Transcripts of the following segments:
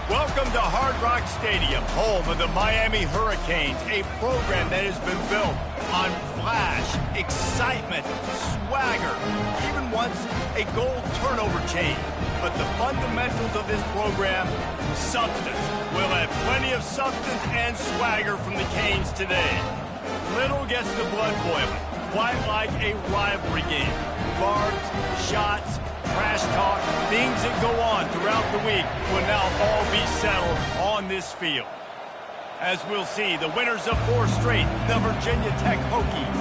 Welcome to Hard Rock Stadium, home of the Miami Hurricanes, a program that has been built on flash, excitement, swagger, even once a goal turnover chain. But the fundamentals of this program, substance. We'll have plenty of substance and swagger from the Canes today. Little gets the blood boiling, quite like a rivalry game. Barbs, shots, trash talk, things that go on throughout the week will now all be settled on this field. As we'll see, the winners of 4 straight, the Virginia Tech Hokies,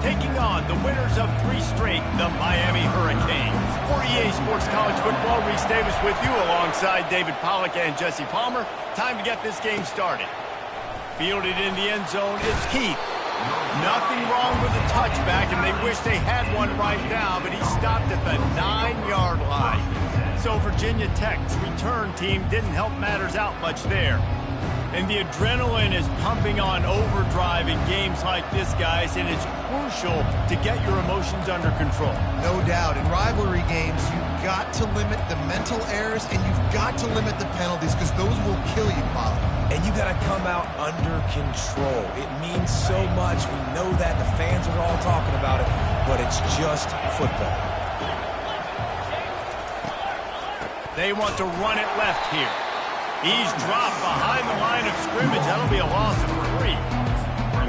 taking on the winners of 3 straight, the Miami Hurricanes. For EA Sports College Football, Reese Davis with you alongside David Pollack and Jesse Palmer. Time to get this game started. Fielded in the end zone, it's Keith. Nothing wrong with the touchback, and they wish they had one right now, but he stopped at the 9-yard line. So Virginia Tech's return team didn't help matters out much there. And the adrenaline is pumping on overdrive in games like this, guys, and it's crucial to get your emotions under control. No doubt. In rivalry games, you've got to limit the mental errors, and you've got to limit the penalties, because those will kill you, Bob. And you got to come out under control. It means so much. We know that. The fans are all talking about it, but it's just football. They want to run it left here. He's dropped behind the line of scrimmage. That'll be a loss of 3.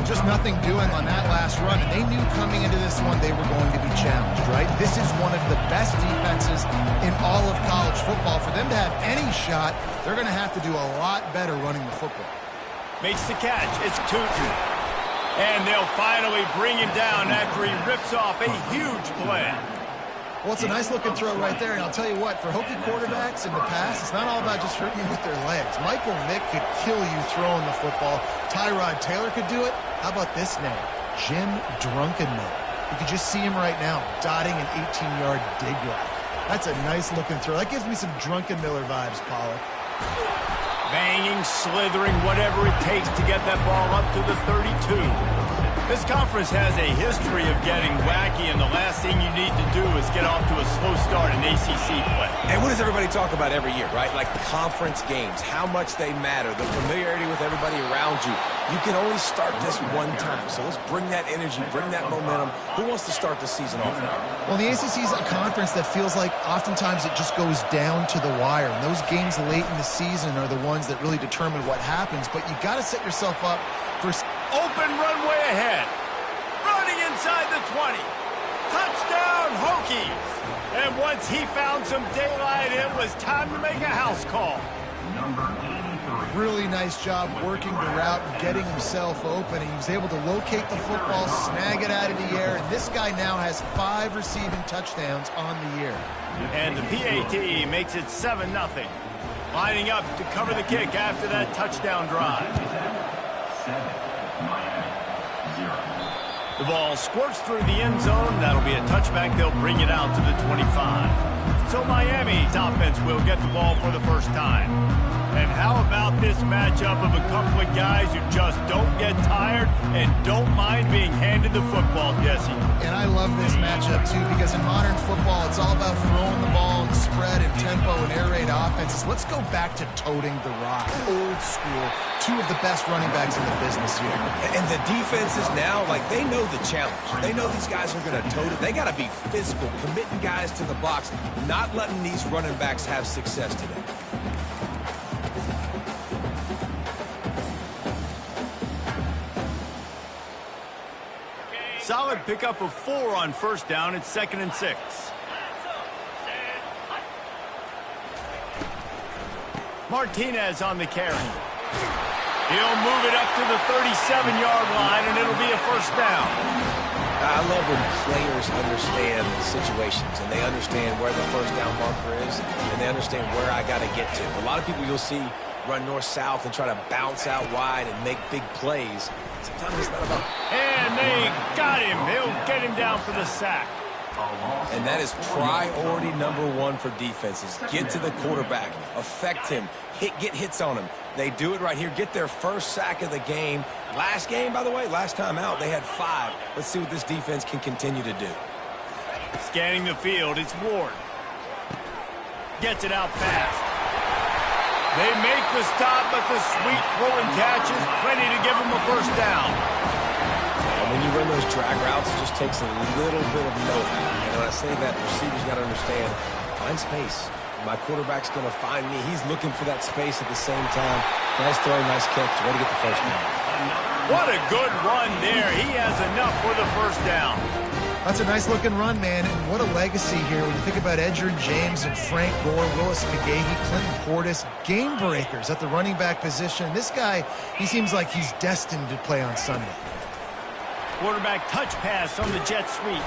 Just nothing doing on that last run, and they knew coming into this one they were going to be challenged, right? This is one of the best defenses in all of college football. For them to have any shot, they're going to have to do a lot better running the football. Makes the catch. It's Tootin. And they'll finally bring him down after he rips off a huge play. Well, it's a nice-looking throw right there, and I'll tell you what, for Hokie quarterbacks in the past, it's not all about just hurting you with their legs. Michael Vick could kill you throwing the football. Tyrod Taylor could do it. How about this name? Jim Drunkenmiller. You can just see him right now dotting an 18-yard dig route. That's a nice-looking throw. That gives me some Drunkenmiller vibes, Pollack. Banging, slithering, whatever it takes to get that ball up to the 32. This conference has a history of getting wacky, and the last thing you need to do is get off to a slow start in ACC play. And what does everybody talk about every year, right? Like conference games, how much they matter, the familiarity with everybody around you. You can only start this one time, so let's bring that energy, bring that momentum. Who wants to start the season off now? Well, the ACC is a conference that feels like oftentimes it just goes down to the wire, and those games late in the season are the ones that really determine what happens, but you got to set yourself up for open runway ahead. Running inside the 20. Touchdown, Hokies. And once he found some daylight, it was time to make a house call. Really nice job working the route and getting himself open. He was able to locate the football, snag it out of the air, and this guy now has 5 receiving touchdowns on the year. And the PAT makes it 7-0. Lining up to cover the kick after that touchdown drive. The ball squirts through the end zone. That'll be a touchback. They'll bring it out to the 25. So Miami's offense will get the ball for the first time. And how about this matchup of a couple of guys who just don't get tired and don't mind being handed the football, Jesse? And I love this matchup, too, because in modern football, it's all about throwing the ball and spread and tempo and air raid offenses. Let's go back to toting the rock. Old school. 2 of the best running backs in the business here. And the defenses now, like, they know the challenge. They know these guys are going to tote it. They got to be physical, committing guys to the box, not letting these running backs have success today. Solid pickup of 4 on first down. It's 2nd and 6. Martinez on the carry. He'll move it up to the 37-yard line, and it'll be a first down. I love when players understand situations, and they understand where the first down marker is, and they understand where I got to get to. A lot of people you'll see run north-south and try to bounce out wide and make big plays. Sometimes it's not about... And they got him. They'll get him down for the sack. And that is priority #1 for defenses. Get to the quarterback. Affect him. Get hits on him. They do it right here. Get their first sack of the game. Last game, by the way, last time out, they had 5. Let's see what this defense can continue to do. Scanning the field, it's Ward. Gets it out fast. They make the stop, but the sweet rolling catch is plenty to give them a first down. And when you run those drag routes, it just takes a little bit of know-how. And when I say that, receivers got to understand, find space. My quarterback's going to find me. He's looking for that space at the same time. Nice throw, nice catch. Way to get the first down. What a good run there. He has enough for the first down. That's a nice-looking run, man, and what a legacy here. When you think about Edgerrin James and Frank Gore, Willis McGahee, Clinton Portis, game breakers at the running back position. This guy, he seems like he's destined to play on Sunday. Quarterback touch pass on the jet sweep.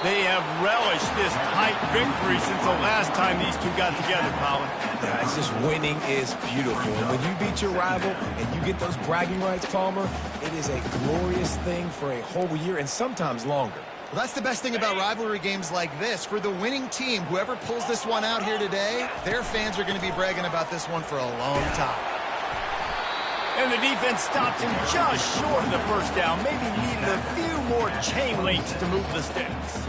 They have relished this tight victory since the last time these two got together, Colin. Yeah, it's just winning is beautiful. And when you beat your rival and you get those bragging rights, Palmer, it is a glorious thing for a whole year and sometimes longer. Well, that's the best thing about rivalry games like this. For the winning team, whoever pulls this one out here today, their fans are going to be bragging about this one for a long time. And the defense stops him just short of the first down. Maybe needed a few more chain links to move the sticks.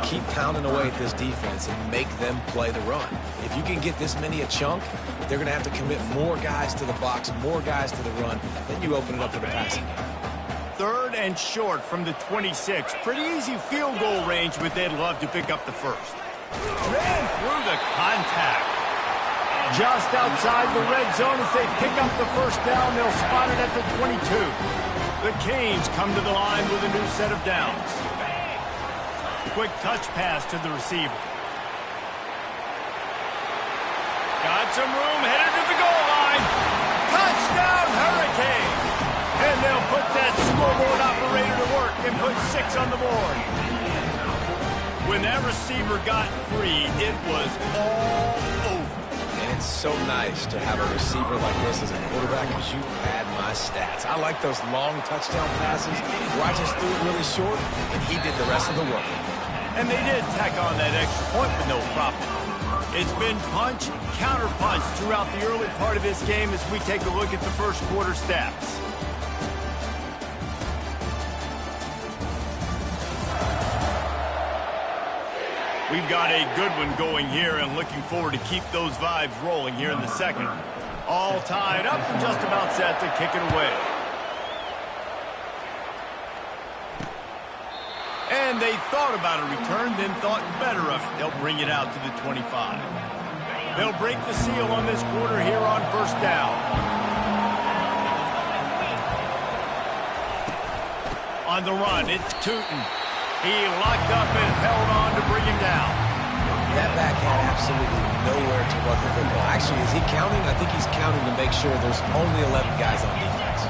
Keep pounding away at this defense and make them play the run. If you can get this many a chunk, they're going to have to commit more guys to the box, more guys to the run. Then you open it up for the passing game. 3rd and short from the 26. Pretty easy field goal range, but they'd love to pick up the first. Ran through the contact. Just outside the red zone as they pick up the first down. They'll spot it at the 22. The Canes come to the line with a new set of downs. Quick touch pass to the receiver. Got some room, headed to the goal line. Touchdown, Hurricane! And they'll put that scoreboard operator to work and put 6 on the board. When that receiver got free, it was all over. And it's so nice to have a receiver like this as a quarterback because you pad my stats. I like those long touchdown passes where I just threw it really short and he did the rest of the work. And they did tack on that extra point with no problem. It's been punch, counter punch throughout the early part of this game as we take a look at the first quarter stats. We've got a good one going here and looking forward to keep those vibes rolling here in the second. All tied up and just about set to kick it away. And they thought about a return, then thought better of it. They'll bring it out to the 25. They'll break the seal on this quarter here on first down. On the run, it's Tootin. He locked up and held on to bring him down. That back had absolutely nowhere to run the football. Actually, is he counting? I think he's counting to make sure there's only 11 guys on defense.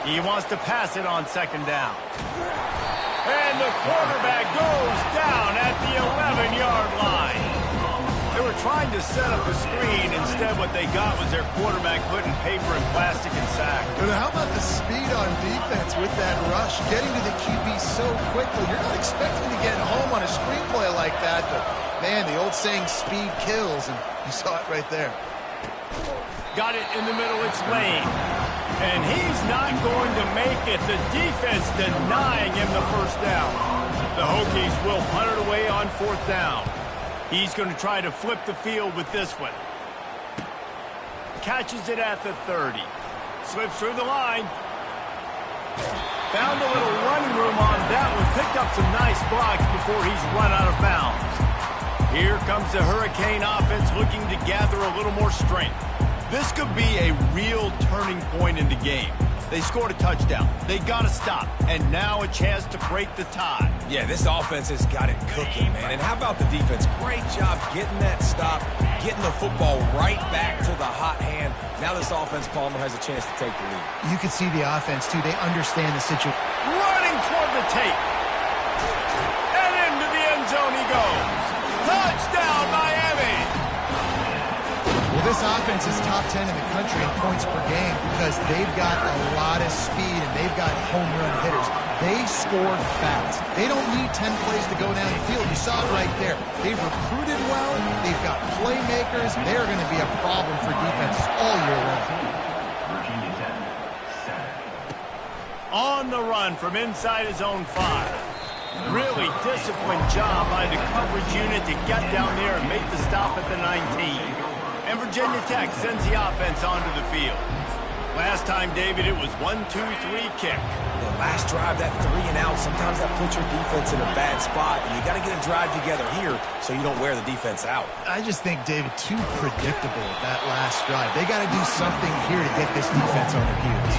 He wants to pass it on second down. And the quarterback goes down at the 11-yard line. They were trying to set up a screen. Instead, what they got was their quarterback putting paper and plastic and sack. But how about the speed on defense with that rush? Getting to the QB so quickly. You're not expecting to get home on a screenplay like that. But, man, the old saying, speed kills. And you saw it right there. Got it in the middle. It's Lane. And he's not going to make it. The defense denying him the first down. The Hokies will punt it away on 4th down. He's going to try to flip the field with this one. Catches it at the 30. Slips through the line. Found a little running room on that one. Picked up some nice blocks before he's run out of bounds. Here comes the Hurricane offense looking to gather a little more strength. This could be a real turning point in the game. They scored a touchdown. They got to stop. And now a chance to break the tie. Yeah, this offense has got it cooking, man. And how about the defense? Great job getting that stop, getting the football right back to the hot hand. Now this offense, Palmer, has a chance to take the lead. You can see the offense, too. They understand the situation. Running toward the tape. And into the end zone he goes. Touchdown, Miami! Well, this offense is top 10 in the country in points per game because they've got a lot of speed and they've got home run hitters. They score fast. They don't need 10 plays to go down the field. You saw it right there. They've recruited well. They've got playmakers. They're going to be a problem for defenses all year long. On the run from inside his own 5. Really disciplined job by the coverage unit to get down there and make the stop at the 19. And Virginia Tech sends the offense onto the field. Last time, David, it was 1-2-3 kick. The last drive, that 3 and out, sometimes that puts your defense in a bad spot, and you got to get a drive together here so you don't wear the defense out. I just think, David, too predictable that last drive. They got to do something here to get this defense on their heels.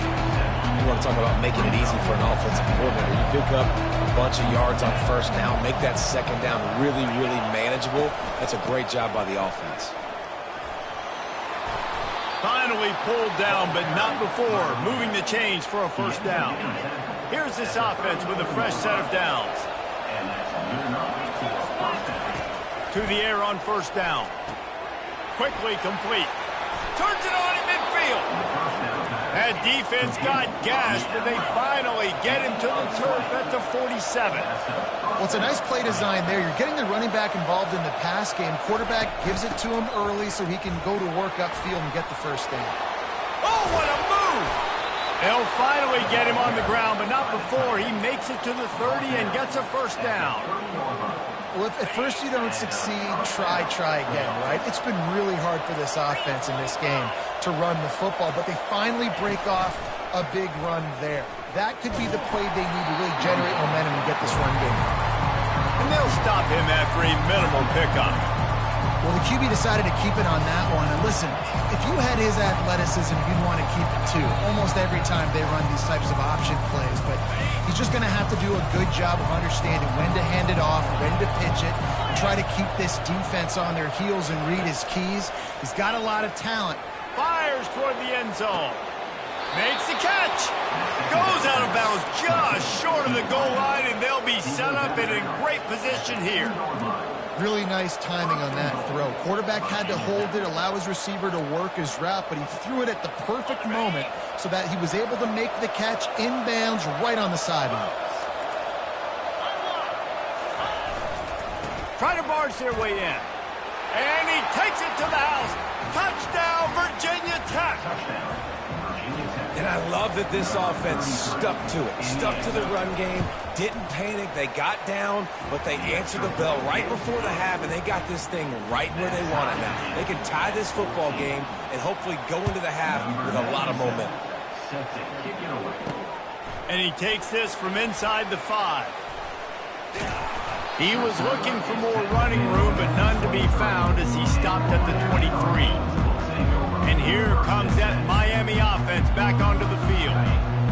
You want to talk about making it easy for an offensive coordinator. You pick up a bunch of yards on first down, make that second down really, really manageable. That's a great job by the offense. Finally pulled down, but not before moving the chains for a first down. Here's this offense with a fresh set of downs. To the air on first down. Quickly complete. Turns it on in midfield. That defense got gashed, but they finally get him to the turf at the 47. Well, it's a nice play design there. You're getting the running back involved in the pass game. Quarterback gives it to him early so he can go to work upfield and get the first down. Oh, what a move! They'll finally get him on the ground, but not before he makes it to the 30 and gets a first down. Well, if at first you don't succeed, try again, right? It's been really hard for this offense in this game to run the football, but they finally break off a big run there. That could be the play they need to really generate momentum and get this run game. And they'll stop him after a minimal pickup. Well, the QB decided to keep it on that one. And listen, if you had his athleticism, you'd want to keep it too. Almost every time they run these types of option plays. But he's just going to have to do a good job of understanding when to hand it off, when to pitch it, and try to keep this defense on their heels and read his keys. He's got a lot of talent. Fires toward the end zone. Makes the catch. Goes out of bounds just short of the goal line, and they'll be set up in a great position here. Really nice timing on that throw. Quarterback had to hold it, allow his receiver to work his route, but he threw it at the perfect moment so that he was able to make the catch inbounds right on the sideline. Trying to barge their way in. And he takes it to the house. Touchdown, Virginia Tech. And I love that this offense stuck to it, stuck to the run game, didn't panic. They got down, but they answered the bell right before the half, and they got this thing right where they want it now. They can tie this football game and hopefully go into the half with a lot of momentum. And he takes this from inside the 5. He was looking for more running room, but none to be found as he stopped at the 23. And here comes that Miami offense back onto the field.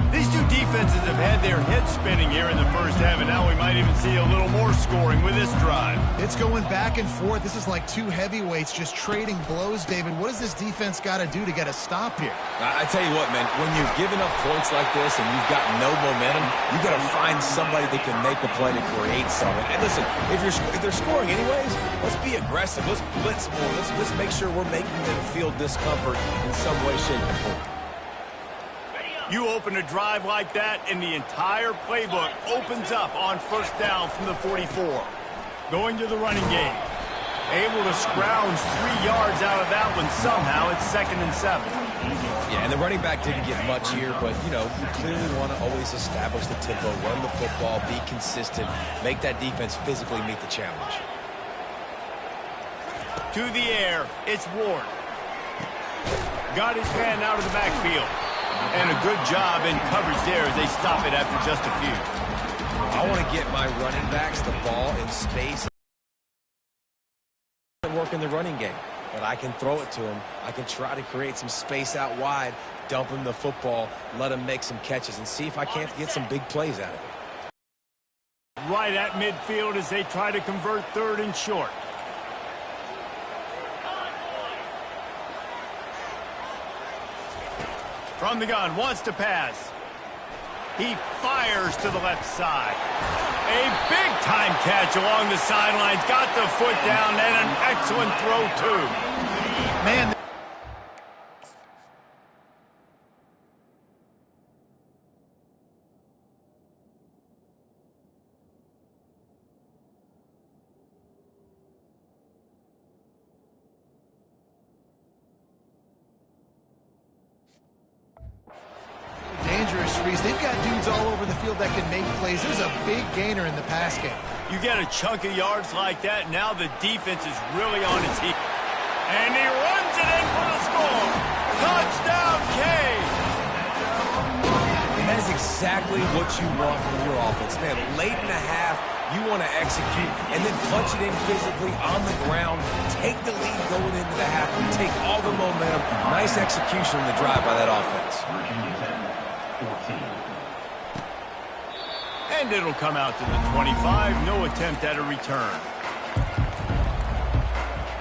These two defenses have had their heads spinning here in the first half, and now we might even see a little more scoring with this drive. It's going back and forth. This is like two heavyweights just trading blows, David. What does this defense got to do to get a stop here? I tell you what, man, when you're giving up points like this and you've got no momentum, you got to find somebody that can make a play to create something. And listen, if they're scoring anyways, let's be aggressive. Let's blitz more. Let's make sure we're making them feel discomfort in some way, shape, or form. You open a drive like that, and the entire playbook opens up on first down from the 44. Going to the running game. Able to scrounge 3 yards out of that one somehow. It's 2nd and 7. Yeah, and the running back didn't get much here, but, you know, you clearly want to always establish the tempo, run the football, be consistent, make that defense physically meet the challenge. To the air, it's Ward. Got his man out of the backfield. And a good job in coverage there as they stop it after just a few. I want to get my running backs the ball in space. Work in the running game, but I can throw it to him. I can try to create some space out wide, dump him the football, let him make some catches, and see if I can't get some big plays out of it. Right at midfield as they try to convert 3rd and short. From the gun, wants to pass. He fires to the left side. A big-time catch along the sidelines. Got the foot down and an excellent throw, too. Man. They've got dudes all over the field that can make plays. There's a big gainer in the pass game. You get a chunk of yards like that, now the defense is really on its heels. And he runs it in for the score. Touchdown, Cade. And that is exactly what you want from your offense, man. Late in the half, you want to execute and then punch it in physically on the ground. Take the lead going into the half. Take all the momentum. Nice execution on the drive by that offense. And it'll come out to the 25. No attempt at a return.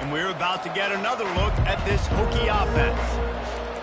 And we're about to get another look at this Hokie offense.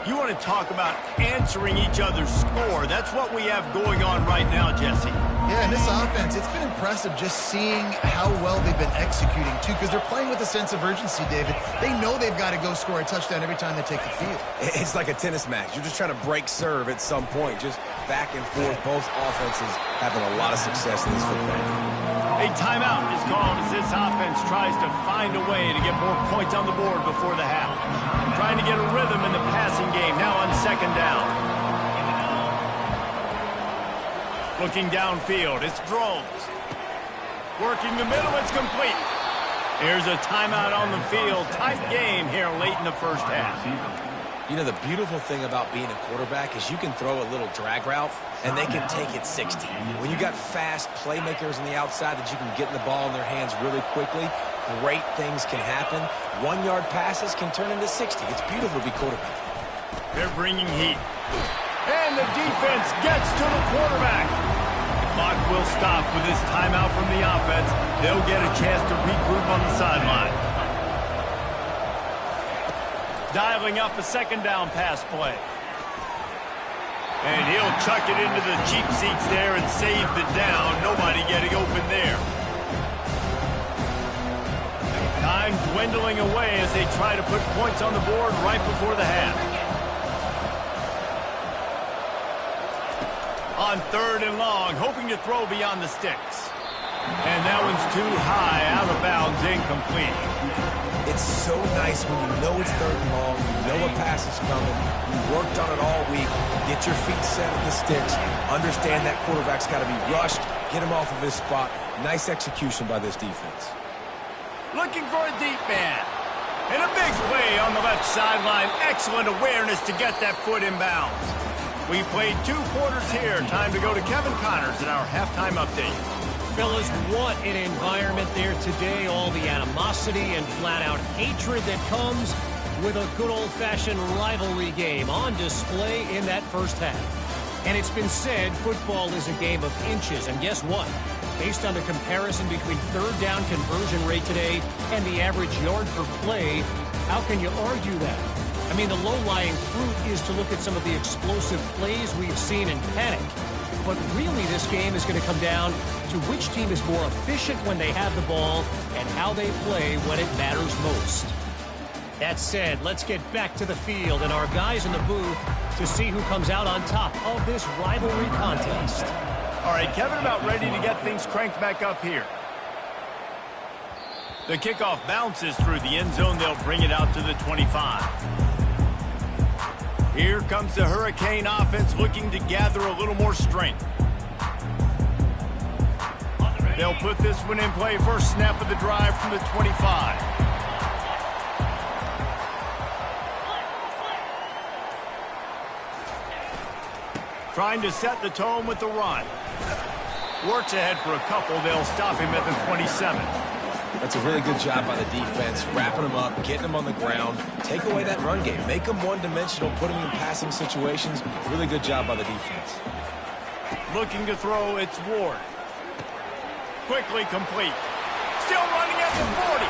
You want to talk about answering each other's score. That's what we have going on right now, Jesse. Yeah, in this offense, it's been impressive just seeing how well they've been executing, too, because they're playing with a sense of urgency, David. They know they've got to go score a touchdown every time they take the field. It's like a tennis match. You're just trying to break serve at some point. Just back and forth. Both offenses having a lot of success in this football. A timeout is called as this offense tries to find a way to get more points on the board before the half. Trying to get a rhythm in the passing game now on second down. Looking downfield, it's Drones. Working the middle, it's complete. Here's a timeout on the field. Tight game here late in the first half. You know, the beautiful thing about being a quarterback is you can throw a little drag route, and they can take it 60. When you got fast playmakers on the outside that you can get the ball in their hands really quickly, great things can happen. 1-yard passes can turn into 60. It's beautiful to be quarterback. They're bringing heat. And the defense gets to the quarterback. The clock will stop with this timeout from the offense. They'll get a chance to regroup on the sideline. Dialing up a second down pass play. And he'll chuck it into the cheap seats there and save the down. Nobody getting open there. Time dwindling away as they try to put points on the board right before the half. On third and long, hoping to throw beyond the sticks. And that one's too high, out of bounds, incomplete. It's so nice when you know it's third and long, you know a pass is coming, you worked on it all week, get your feet set at the sticks, understand that quarterback's got to be rushed, get him off of his spot. Nice execution by this defense. Looking for a deep man. And a big play on the left sideline. Excellent awareness to get that foot in bounds. We played 2 quarters here. Time to go to Kevin Connors in our halftime update. Fellas, what an environment there today. All the animosity and flat-out hatred that comes with a good old-fashioned rivalry game on display in that first half. And it's been said football is a game of inches. And guess what? Based on the comparison between third down conversion rate today and the average yard per play, how can you argue that? I mean, the low-lying fruit is to look at some of the explosive plays we've seen in panic. But really, this game is going to come down to which team is more efficient when they have the ball and how they play when it matters most. That said, let's get back to the field and our guys in the booth to see who comes out on top of this rivalry contest. All right, Kevin, about ready to get things cranked back up here. The kickoff bounces through the end zone. They'll bring it out to the 25. Here comes the Hurricane offense looking to gather a little more strength. They'll put this one in play. First snap of the drive from the 25. Trying to set the tone with the run. Works ahead for a couple. They'll stop him at the 27. That's a really good job by the defense, wrapping them up, getting them on the ground. Take away that run game. Make them one-dimensional, put them in passing situations. Really good job by the defense. Looking to throw, it's Ward. Quickly complete. Still running at the 40.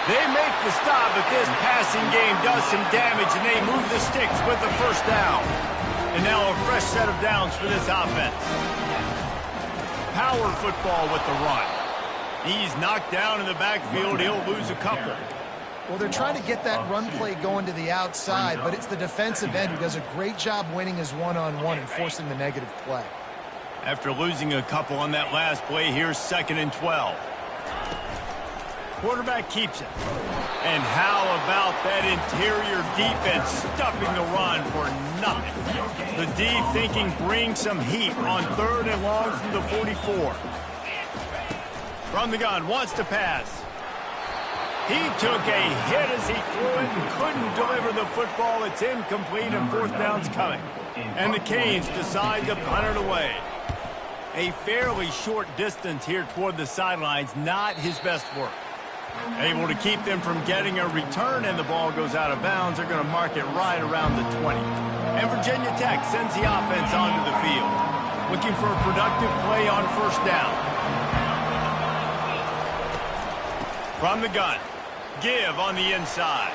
They make the stop, but this passing game does some damage, and they move the sticks with the first down. And now a fresh set of downs for this offense. Power football with the run. He's knocked down in the backfield. He'll lose a couple. Well, they're trying to get that run play going to the outside, but it's the defensive end who does a great job winning his one-on-one and forcing the negative play. After losing a couple on that last play, here's 2nd and 12. Quarterback keeps it. And how about that interior defense stuffing the run for nothing? The D thinking bring some heat on 3rd and long from the 44. From the gun, wants to pass. He took a hit as he threw it and couldn't deliver the football. It's incomplete and 4th down's coming. And the Canes decide to punt it away. A fairly short distance here toward the sidelines, not his best work. Able to keep them from getting a return, and the ball goes out of bounds. They're going to mark it right around the 20. And Virginia Tech sends the offense onto the field, looking for a productive play on 1st down. From the gun, give on the inside.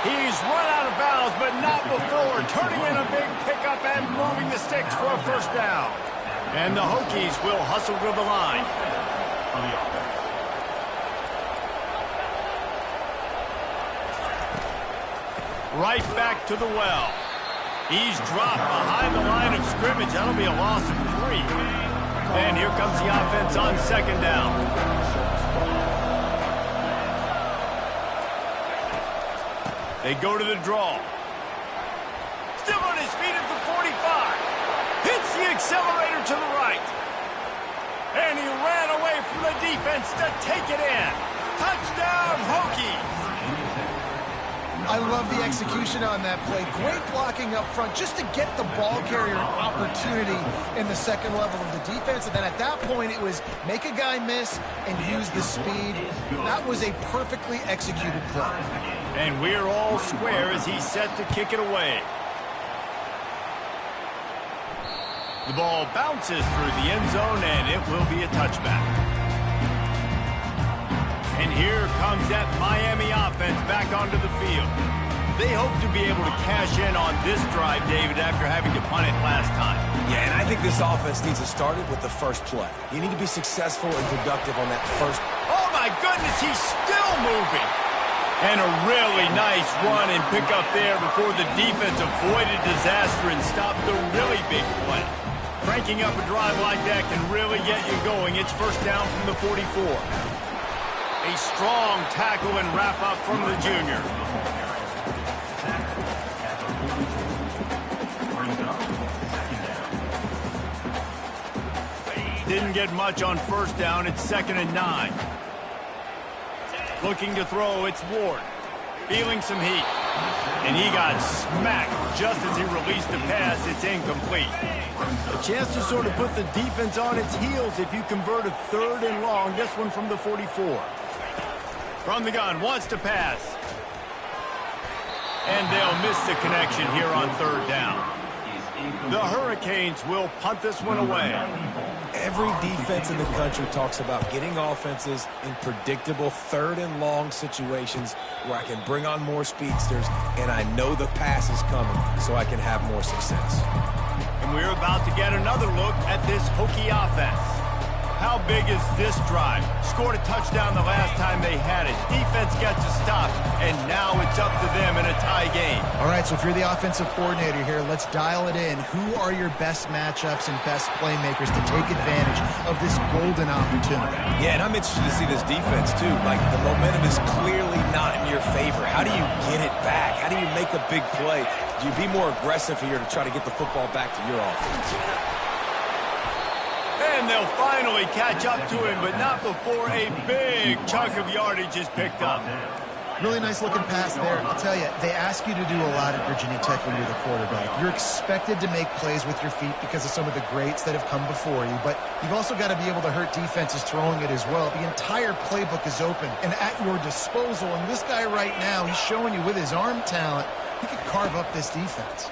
He's run out of bounds, but not before turning in a big pickup and moving the sticks for a 1st down. And the Hokies will hustle to the line. Right back to the well. He's dropped behind the line of scrimmage. That'll be a loss of 3. And here comes the offense on 2nd down. They go to the draw. Still on his feet at the 45. Hits the accelerator to the right. And he ran away from the defense to take it in. Touchdown, Hokies. I love the execution on that play. Great blocking up front just to get the ball carrier an opportunity in the 2nd level of the defense. And then at that point, it was make a guy miss and use the speed. That was a perfectly executed play. And we're all square as he's set to kick it away. The ball bounces through the end zone, and it will be a touchback. And here comes that Miami offense back onto the field. They hope to be able to cash in on this drive, David, after having to punt it last time. Yeah, and I think this offense needs to start it with the first play. You need to be successful and productive on that first. Oh, my goodness, he's still moving. And a really nice run and pick up there before the defense avoided disaster and stopped the really big play. Cranking up a drive like that can really get you going. It's 1st down from the 44. A strong tackle and wrap up from the junior. Didn't get much on 1st down. It's 2nd and 9. Looking to throw, it's Ward. Feeling some heat. And he got smacked just as he released the pass. It's incomplete. A chance to sort of put the defense on its heels if you convert a 3rd and long. This one from the 44. From the gun, wants to pass. And they'll miss the connection here on 3rd down. The Hurricanes will punt this one away. Every defense in the country talks about getting offenses in predictable 3rd and long situations where I can bring on more speedsters and I know the pass is coming so I can have more success. And we're about to get another look at this Hokie offense. How big is this drive? Scored a touchdown the last time they had it. Defense gets a stop, and now it's up to them in a tie game. All right, so if you're the offensive coordinator here, let's dial it in. Who are your best matchups and best playmakers to take advantage of this golden opportunity? Yeah, and I'm interested to see this defense, too. Like, the momentum is clearly not in your favor. How do you get it back? How do you make a big play? Do you be more aggressive here to try to get the football back to your offense? And they'll finally catch up to him, but not before a big chunk of yardage is picked up. Really nice looking pass there. I'll tell you, they ask you to do a lot at Virginia Tech when you're the quarterback. You're expected to make plays with your feet because of some of the greats that have come before you, but you've also got to be able to hurt defenses throwing it as well. The entire playbook is open and at your disposal, and this guy right now, he's showing you with his arm talent, he could carve up this defense.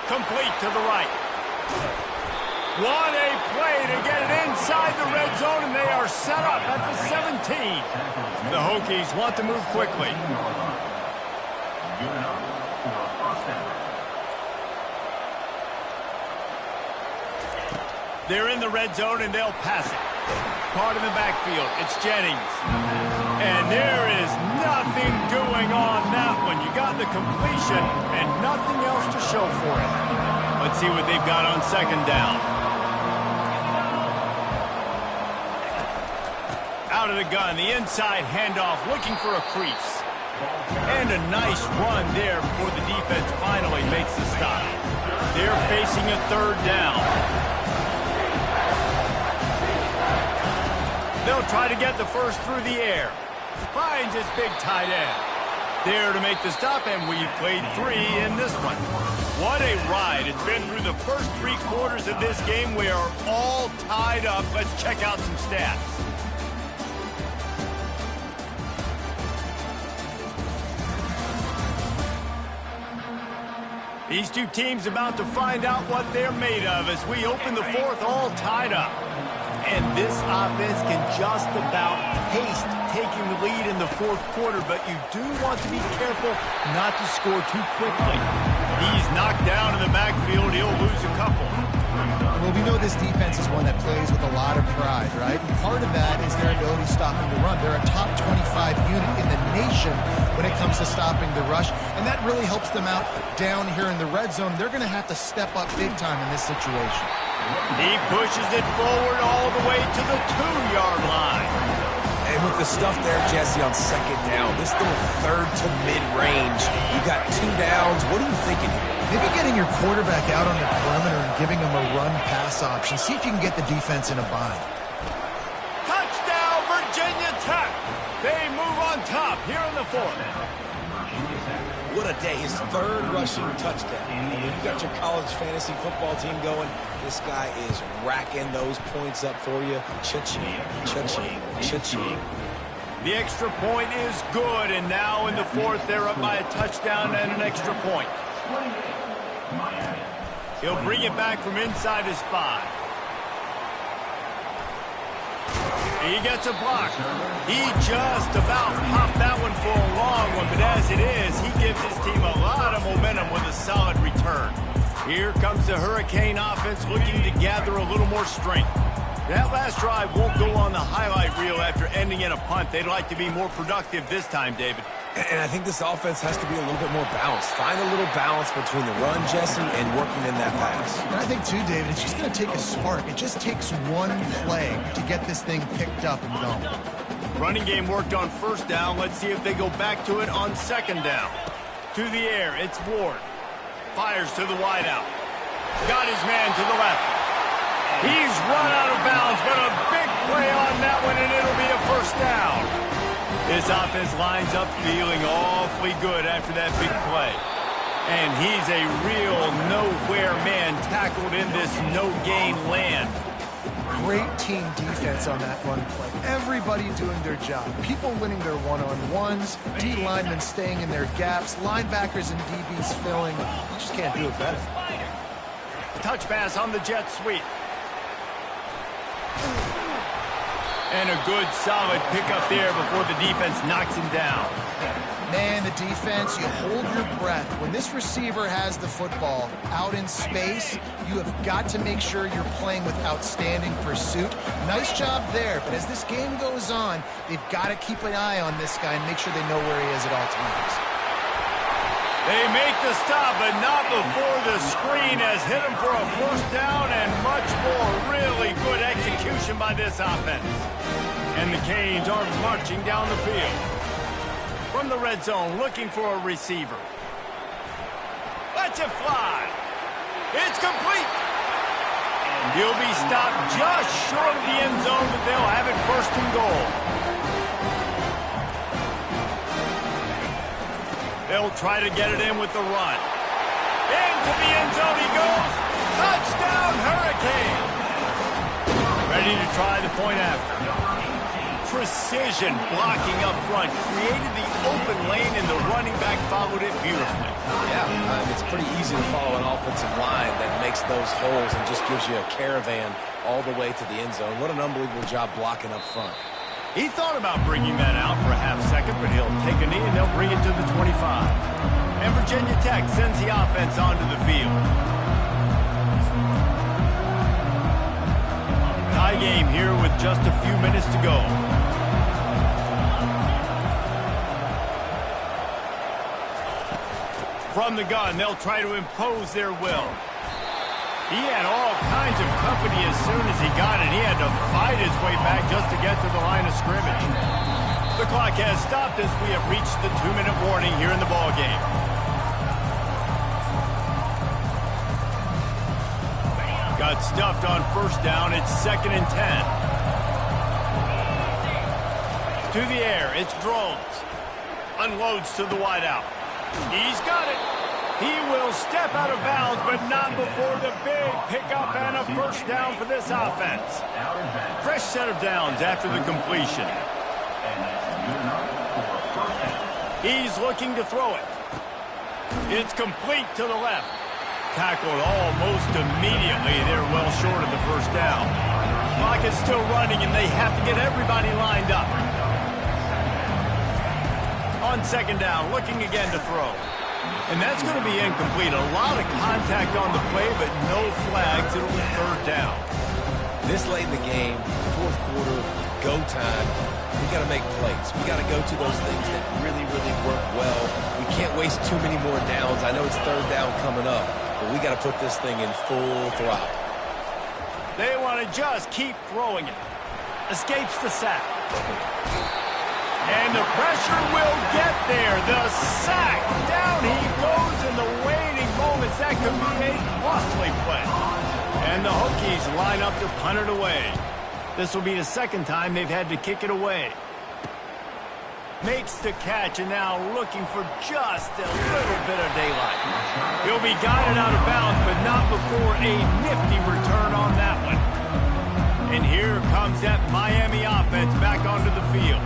Complete to the right. What a play to get it inside the red zone, and they are set up at the 17. The Hokies want to move quickly. They're in the red zone, and they'll pass it. Caught in the backfield. It's Jennings. And there is nothing going on that one. You got the completion and nothing else to show for it. Let's see what they've got on 2nd down. Out of the gun, the inside handoff, looking for a crease. And a nice run there before the defense finally makes the stop. They're facing a third down. They'll try to get the first through the air. Finds his big tight end. There to make the stop, and we've played 3 in this one. What a ride. It's been through the first 3 quarters of this game. We are all tied up. Let's check out some stats. These two teams about to find out what they're made of as we open the fourth, all tied up. And this offense can just about haste taking the lead in the fourth quarter, but you do want to be careful not to score too quickly. He's knocked down in the backfield. He'll lose a couple. Well, we know this defense is one that plays with a lot of pride, right? And part of that is their ability stopping the run. They're a top 25 unit in the nation when it comes to stopping the rush, and that really helps them out down here in the red zone. They're going to have to step up big time in this situation. He pushes it forward all the way to the 2-yard line. And with the stuff there, Jesse, on second down, this little third to mid-range, you got 2 downs. What are you thinking here? Maybe getting your quarterback out on the perimeter and giving him a run-pass option. See if you can get the defense in a bind. Touchdown, Virginia Tech. They move on top here in the fourth. What a day. His 3rd rushing touchdown. And when you got your college fantasy football team going, this guy is racking those points up for you. Cha-ching, cha-ching, cha-ching. The extra point is good, and now in the fourth, they're up by a touchdown and an extra point. He'll bring it back from inside his 5. He gets a block. He just about popped that one for a long one, but as it is, he gives his team a lot of momentum with a solid return. Here comes the Hurricane offense looking to gather a little more strength. That last drive won't go on the highlight reel after ending in a punt. They'd like to be more productive this time, David. And I think this offense has to be a little bit more balanced. Find a little balance between the run, Jesse, and working in that pass. And I think, too, David, it's just going to take a spark. It just takes one play to get this thing picked up and going. Running game worked on first down. Let's see if they go back to it on second down. To the air, it's Ward. Fires to the wideout. Got his man to the left. He's run out of bounds, but a big play on that one, and it'll be a first down. This offense lines up feeling awfully good after that big play. And he's a real nowhere man tackled in this no-gain land. Great team defense on that run play. Everybody doing their job. People winning their one-on-ones, D linemen staying in their gaps, linebackers and DBs filling. You just can't do it better. Touch pass on the jet sweep. And a good, solid pickup there before the defense knocks him down. Man, the defense, you hold your breath. When this receiver has the football out in space, you have got to make sure you're playing with outstanding pursuit. Nice job there, but as this game goes on, they've got to keep an eye on this guy and make sure they know where he is at all times. They make the stop, but not before the screen has hit him for a first down and much more. Really good execution by this offense. And the Canes are marching down the field. From the red zone, looking for a receiver. Lets it fly. It's complete. He'll be stopped just short of the end zone, but they'll have it first and goal. They'll try to get it in with the run. Into the end zone he goes. Touchdown, Hurricane. Ready to try the point after. Precision blocking up front. Created the open lane, and the running back followed it beautifully. Yeah, it's pretty easy to follow an offensive line that makes those holes and just gives you a caravan all the way to the end zone. What an unbelievable job blocking up front. He thought about bringing that out for a half second, but he'll take a knee and they'll bring it to the 25. And Virginia Tech sends the offense onto the field. Tie game here with just a few minutes to go. From the gun, they'll try to impose their will. He had all kinds of company as soon as he got it. He had to fight his way back just to get to the line of scrimmage. The clock has stopped as we have reached the 2-minute warning here in the ballgame. Got stuffed on first down. It's 2nd and 10. To the air. It's Drones. Unloads to the wideout. He's got it. He will step out of bounds, but not before the big pickup and a first down for this offense. Fresh set of downs after the completion. He's looking to throw it. It's complete to the left. Tackled almost immediately. They're well short of the first down. Clock is still running, and they have to get everybody lined up. On 2nd down, looking again to throw. And that's going to be incomplete. A lot of contact on the play, but no flags. It'll be 3rd down. This late in the game, 4th quarter, go time, we got to make plays. We got to go to those things that really, really work well. We can't waste too many more downs. I know it's 3rd down coming up, but we got to put this thing in full throttle. They want to just keep throwing it. Escapes the sack. And the pressure will get there. The sack. Down he goes in the waiting moments. That could be a costly play. And the Hokies line up to punt it away. This will be the 2nd time they've had to kick it away. Makes the catch and now looking for just a little bit of daylight. He'll be guided out of bounds, but not before a nifty return on that one. And here comes that Miami offense back onto the field.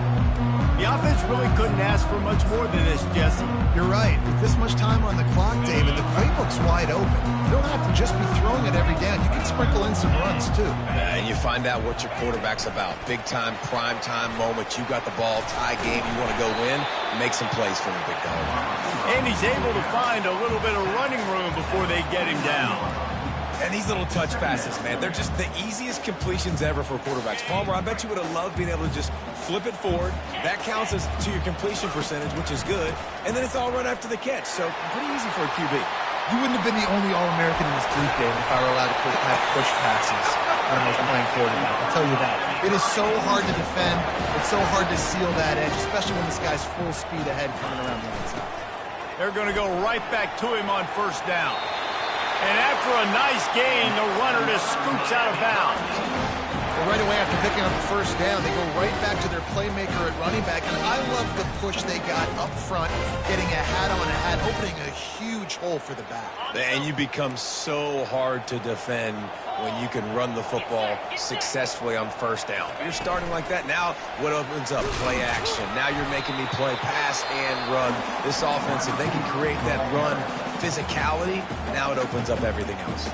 The offense really couldn't ask for much more than this, Jesse. You're right. With this much time on the clock, David, the playbook's wide open. You don't have to just be throwing it every down. You can sprinkle in some runs, too. And you find out what your quarterback's about. Big-time, prime-time moment. You got the ball, tie game, you want to go win, make some plays for the big dog. And he's able to find a little bit of running room before they get him down. And these little touch passes, man, they're just the easiest completions ever for quarterbacks. Palmer, I bet you would have loved being able to just flip it forward. That counts as to your completion percentage, which is good. And then it's all run after the catch. So pretty easy for a QB. You wouldn't have been the only All-American in this Duke game if I were allowed to have push passes when I was playing quarterback. I'll tell you that. It is so hard to defend. It's so hard to seal that edge, especially when this guy's full speed ahead coming around the outside. They're going to go right back to him on first down. And after a nice gain, the runner just scoots out of bounds. Well, right away after picking up the first down, they go right back to their playmaker at running back. And I love the push they got up front, getting a hat on a hat, opening a huge hole for the back. And you become so hard to defend when you can run the football successfully on first down. You're starting like that. Now what opens up? Play action. Now you're making me play pass and run. This offense, if they can create that run physicality, now it opens up everything else.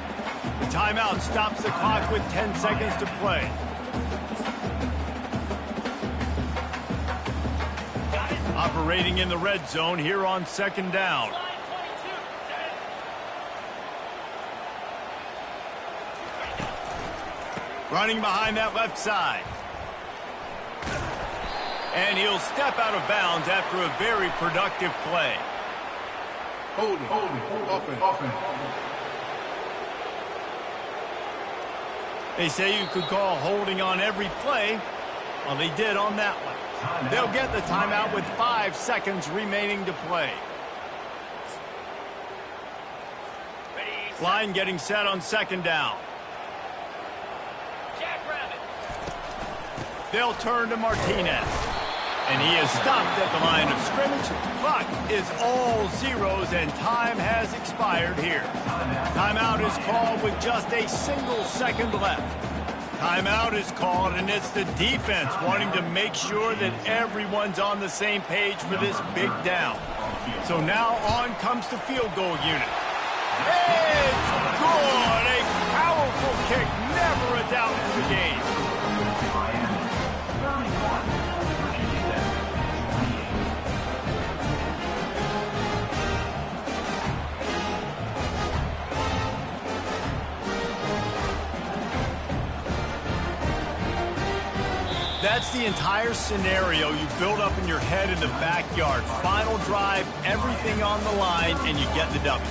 The timeout stops the clock with 10 seconds to play. Operating in the red zone here on 2nd down. Running behind that left side. And he'll step out of bounds after a very productive play. Holding, offense. They say you could call holding on every play. Well, they did on that one. They'll get the timeout with 5 seconds remaining to play. Line getting set on 2nd down. They'll turn to Martinez. And he is stopped at the line of scrimmage. Clock is all zeros, and time has expired here. Timeout is called with just a single second left. Timeout is called, and it's the defense wanting to make sure that everyone's on the same page for this big down. So now on comes the field goal unit. It's good! A powerful kick, never a doubt in the game. That's the entire scenario you build up in your head in the backyard. Final drive, everything on the line, and you get the W.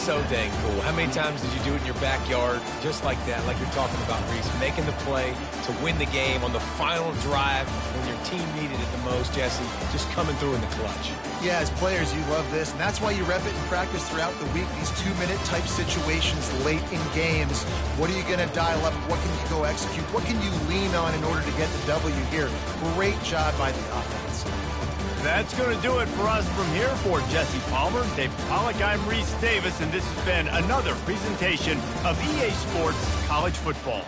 so dang cool. How many times did you do it in your backyard just like that, like you're talking about, Reese, making the play to win the game on the final drive when your team needed it the most, Jesse, just coming through in the clutch. Yeah, as players, you love this, and that's why you rep it in practice throughout the week, these 2-minute type situations late in games. What are you going to dial up? What can you go execute? What can you lean on in order to get the W here? Great job by the offense. That's going to do it for us from here. For Jesse Palmer, Dave Pollack, I'm Reese Davis, and this has been another presentation of EA Sports College Football.